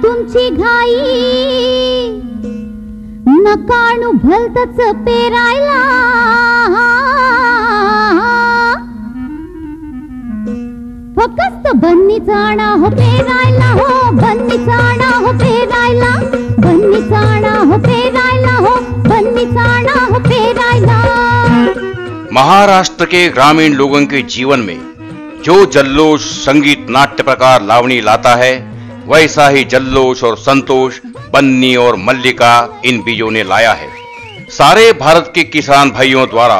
तुमची घाई नकाणू भलतच पेरायला फक्त बन्नी चाणा हो पेरायला हो बन्नी चाणा हो पेरायला बन्नी चाणा हो पेरायला हो बन्नी चाणा हो पेरायला। महाराष्ट्र के ग्रामीण लोगों के जीवन में जो जल्लोष संगीत नाट्य प्रकार लावणी लाता है, वैसा ही जल्लोष और संतोष बन्नी और मल्लिका इन बीजों ने लाया है। सारे भारत के किसान भाइयों द्वारा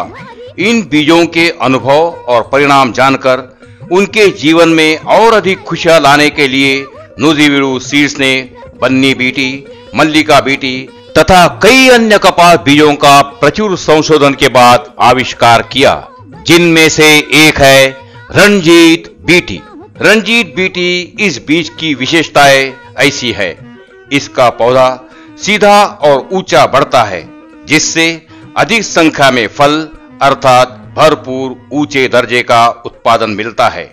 इन बीजों के अनुभव और परिणाम जानकर उनके जीवन में और अधिक खुशियां लाने के लिए नुजीवीरू सीड्स ने बन्नी बीटी, मल्लिका बीटी तथा कई अन्य कपास बीजों का प्रचुर संशोधन के बाद आविष्कार किया, जिनमें से एक है रणजीत बीटी। रणजीत बीटी इस बीज की विशेषताएं ऐसी है, इसका पौधा सीधा और ऊंचा बढ़ता है, जिससे अधिक संख्या में फल अर्थात भरपूर ऊंचे दर्जे का उत्पादन मिलता है।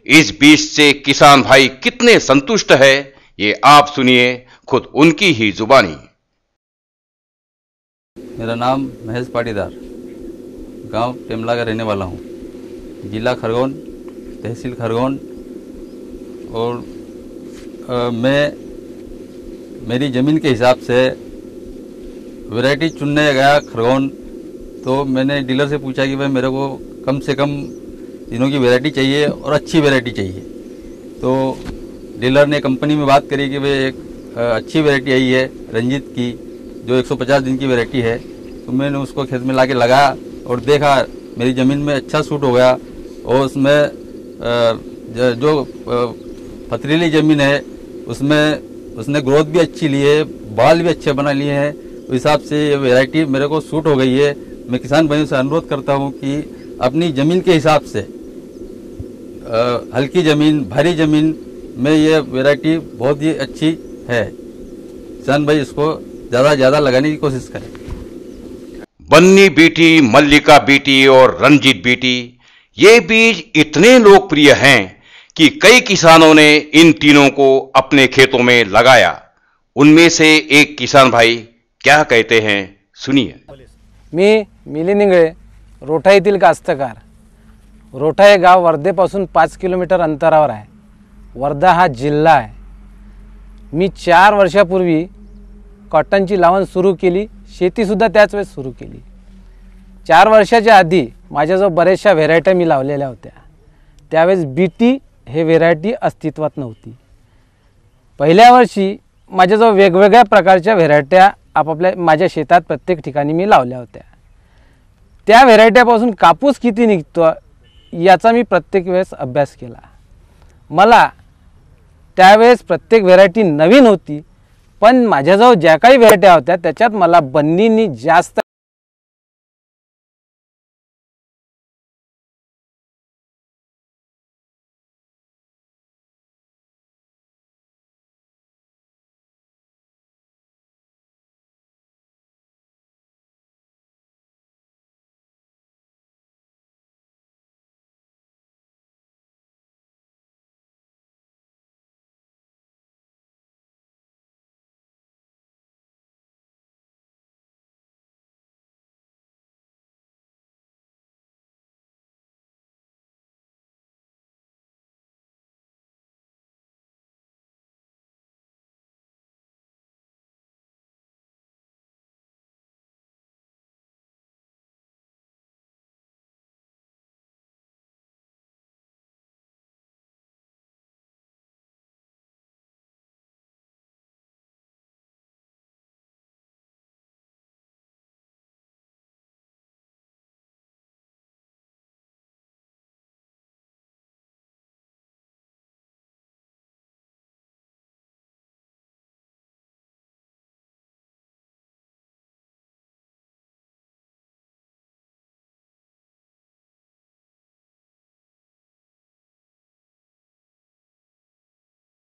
इस बीज से किसान भाई कितने संतुष्ट है, ये आप सुनिए खुद उनकी ही जुबानी। मेरा नाम महेश पाटीदार, गांव टेमला का रहने वाला हूं, जिला खरगोन, तहसील खरगोन। और मेरी ज़मीन के हिसाब से वैरायटी चुनने गया खरगोन, तो मैंने डीलर से पूछा कि भाई मेरे को कम से कम तीनों की वैरायटी चाहिए और अच्छी वैरायटी चाहिए। तो डीलर ने कंपनी में बात करी कि भाई एक अच्छी वैरायटी आई है रंजीत की, जो 150 दिन की वैरायटी है। तो मैंने उसको खेत में लाके लगाया और देखा मेरी ज़मीन में अच्छा सूट हो गया। और उसमें जो पथरीली ज़मीन है उसमें उसने ग्रोथ भी अच्छी ली है, बाल भी अच्छे बना लिए हैं। उस हिसाब से ये वैरायटी मेरे को सूट हो गई है। मैं किसान भाइयों से अनुरोध करता हूं कि अपनी ज़मीन के हिसाब से हल्की ज़मीन, भारी ज़मीन में ये वैरायटी बहुत ही अच्छी है। किसान भाई इसको ज़्यादा से ज़्यादा लगाने की कोशिश करें। बन्नी बीटी, मल्लिका बीटी और रंजीत बीटी ये बीज इतने लोकप्रिय हैं कि कई किसानों ने इन तीनों को अपने खेतों में लगाया। उनमें से एक किसान भाई क्या कहते हैं, सुनिए। मी मिलिंद इंगळे, रोठा येथील कास्तकार। रोठा हे गाव वर्धेपासून 5 किलोमीटर अंतरावर आहे। वर्धा हा जिल्हा आहे। मी 4 वर्षापूर्वी कॉटनची लावण सुरू केली, शेतीसुद्धा त्याच वेळेस सुरू केली। 4 वर्षाच्या आधी माझ्याजवळ बऱ्याचशा व्हेरायट्या मी लावलेल्या होत्या। त्यावेळेस बीटी हे व्हेरायटी अस्तित्वात नव्हती। पहिल्या वर्षी माझ्याजवळ वेगवेगळ्या प्रकारच्या व्हेरायट्या आपापल्या माझ्या शेतात प्रत्येक ठिकाणी मी लावल्या होत्या। त्या व्हेरायट्यापासून कापूस किती निघतो याचा मी प्रत्येक वेळेस अभ्यास केला। मला त्यावेळेस प्रत्येक व्हेरायटी नवीन होती, पण माझ्याजवळ ज्या काही व्हेरायट्या होत्या त्याच्यात मला बन्नीनी जास्त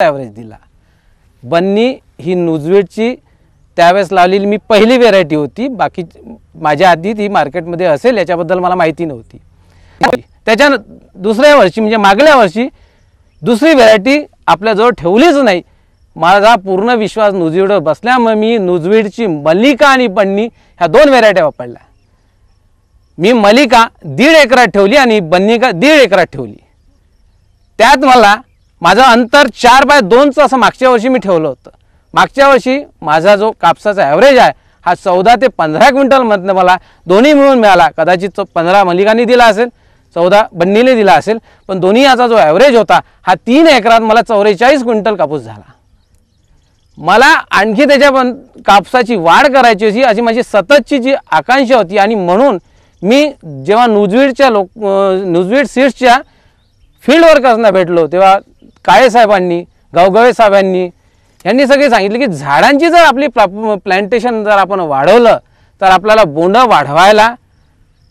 ॲव्हरेज दिला। बन्नी ही नुजवेटची त्यावेळेस लावलेली मी पहिली व्हेरायटी होती। बाकी माझ्या आधी ती मार्केटमध्ये असेल याच्याबद्दल मला माहिती नव्हती। त्याच्या दुसऱ्या वर्षी म्हणजे मागल्या वर्षी दुसरी व्हेरायटी आपल्याजवळ ठेवलीच नाही, माझा पूर्ण विश्वास नुजवीडवर बसल्यामुळे मी नुजवीडची मल्लिका आणि बन्नी ह्या 2 व्हेरायट्या वापरल्या. मी मल्लिका 1.5 एकरात ठेवली आणि बन्नी का 1.5 एकरात ठेवली. त्यात मला माझं अंतर 4/2चं असं मागच्या वर्षी मी ठेवलं होतं. मागच्या वर्षी माझा जो कापसाचा ॲव्हरेज आहे हा 14 ते 15 क्विंटलमधनं मला दोन्ही मिळून मिळाला. कदाचित 15 मल्लिकांनी दिला असेल, 14 बन्नीने दिला असेल, पण दोन्ही याचा जो ॲव्हरेज होता हा 3 एकरात मला 44 क्विंटल कापूस झाला. मला आणखी त्याच्या पण कापसाची वाढ करायची होती अशी माझी सततची जी आकांक्षा होती. आणि म्हणून मी जेव्हा नुजवीड सीड्सच्या फील्ड वर्कर्सना भेटलो तेव्हा काळे साहेबांनी, गावगवे साहेबांनी यांनी सगळे सांगितले की झाडांची जर आपली प्लांटेशन जर आपण वाढवलं तर आपल्याला बोंड वाढवायला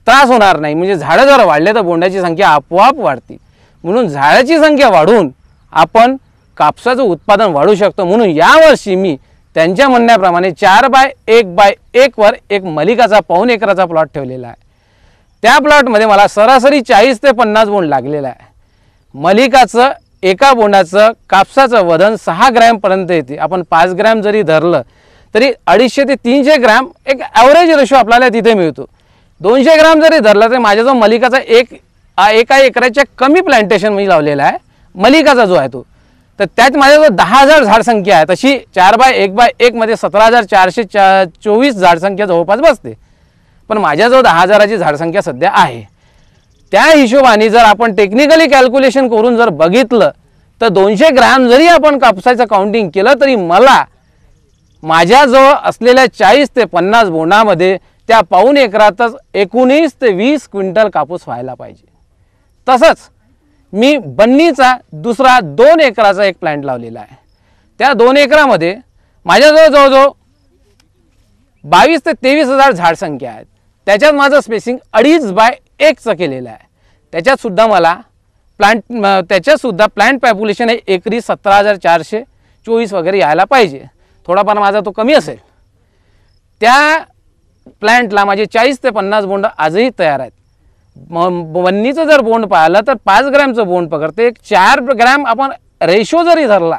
त्रास होणार नाही. म्हणजे झाडं जर वाढले तर बोंडाची संख्या आपोआप वाढते. म्हणून झाडाची संख्या वाढवून आपण कापसाचं उत्पादन वाढू शकतो. म्हणून यावर्षी मी त्यांच्या म्हणण्याप्रमाणे 4/1/1 वर एक मल्लिकाचा 1.25 एकराचा प्लॉट ठेवलेला आहे. त्या प्लॉटमध्ये मला सरासरी 40 ते 50 बोंड लागलेला आहे. मल्लिकाचं एका बोंडाचं कापसाचं वजन 6 ग्रॅमपर्यंत येते. आपण 5 ग्रॅम जरी धरलं तरी 250 ते 300 ग्रॅम एक ॲव्हरेज रेशो आपल्याला तिथे मिळतो. 200 ग्रॅम जरी धरला तरी माझ्या जो मल्लिकाचा एका एकराच्या कमी प्लांटेशन मी लावलेला आहे मल्लिकाचा जो आहे तो, तर त्यात माझ्याजवळ 10,000 झाडसंख्या आहे. तशी 4/1/1 मध्ये 17,424 झाडसंख्या जवळपास बसते. पण माझ्याजवळ 10,000ची झाडसंख्या सध्या आहे. त्या हिशोबाने जर आपण टेक्निकली कॅल्क्युलेशन करून जर बघितलं तर 200 ग्रॅम जरी आपण कापसाचं काउंटिंग केलं तरी मला माझ्याजवळ असलेल्या 40 ते 50 बोंडामध्ये त्या 1.25 एकरातच 19 ते 20 क्विंटल कापूस व्हायला पाहिजे. तसंच मी बन्नीचा दुसरा 2 एकराचा एक प्लांट लावलेला आहे. त्या 2 एकरामध्ये माझ्याजवळ जवळजवळ 22 ते 23,000 झाडसंख्या आहेत. त्याच्यात माझं स्पेसिंग 2.5/1चं केलेलं आहे. त्याच्यातसुद्धा मला प्लांट पॉप्युलेशन हे एकरी 17,424 वगैरे यायला पाहिजे. थोडाफार माझा तो कमी असेल. त्या प्लांटला माझे 40 ते 50 बोंड आजही तयार आहेत. बन्नीचं जर बोंड पाहिलं तर 5 ग्रॅमचं बोंड पकडते. 4 ग्रॅम आपण रेशो जरी धरला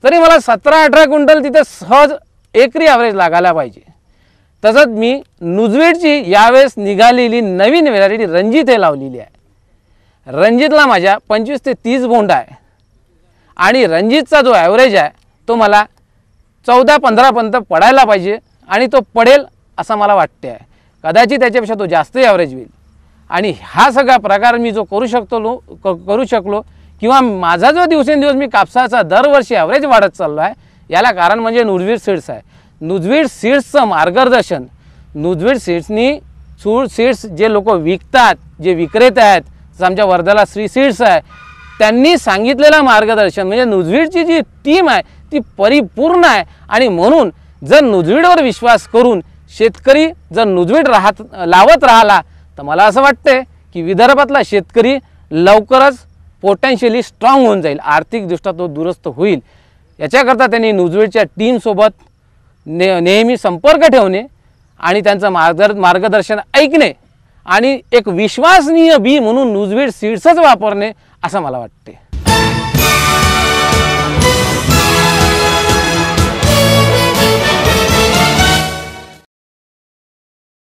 तरी मला 17-18 क्विंटल तिथे सहज एकरी ॲव्हरेज लागायला पाहिजे. तसंच मी नुजवीडची यावेळेस निघालेली नवीन व्हेरायटी रणजित हे लावलेली आहे. रणजितला माझ्या 25 ते 30 बोंड आहे आणि रणजितचा जो ॲव्हरेज आहे तो मला 14-15 पर्यंत पडायला पाहिजे आणि तो पडेल असं मला वाटते आहे. कदाचित त्याच्यापेक्षा तो जास्तही ॲव्हरेज होईल. आणि हा सगळा प्रकार मी जो करू शकलो किंवा माझा जो दिवसेंदिवस मी कापसाचा दरवर्षी ॲव्हरेज वाढत चाललो आहे याला कारण म्हणजे नुजवीड सीड्स आहे. नुजवीड सीड्सचं मार्गदर्शन, नुजवीड सीड्स जे लोक विकतात, जे विक्रेते आहेत, जसं आमच्या वर्ध्याला श्री सीड्स आहे, त्यांनी सांगितलेलं मार्गदर्शन म्हणजे नुजवीडची जी टीम आहे ती परिपूर्ण आहे. आणि म्हणून जर नुजवीडवर विश्वास करून शेतकरी जर नुजवीड लावत राहिला तर मला असं वाटते की विदर्भातला शेतकरी लवकरच पोटेन्शियली स्ट्रॉंग होऊन जाईल, आर्थिकदृष्ट्या तो दुरुस्त होईल. याच्याकरता त्यांनी नुजवीडच्या टीमसोबत नेहमी संपर्क ठेवणे आणि त्यांचं मार्गदर्शन ऐकणे आणि एक विश्वसनीय बी म्हणून नुजवीड सीड्सच वापरणे असं मला वाटते.